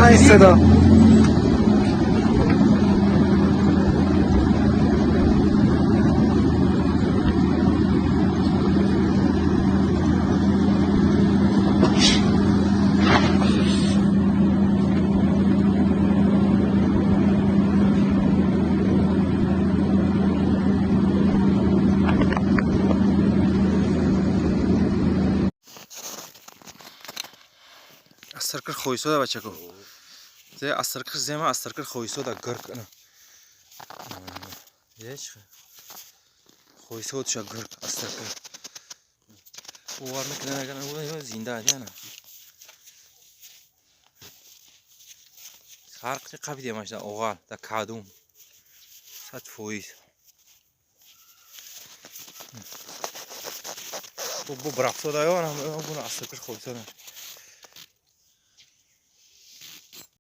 این صدا استرکر خویسو دا بچه کو زی استرکر زیما استرکر خویسو دا گرک انا یش خویسو دشا گرک استرکر وار نکنه نکنه ولی زنده دیانا خارق قبی دیماش دا اوغال دا کادوم سات فویس بو براقصو دا یوانا بو استرکر خویسو دا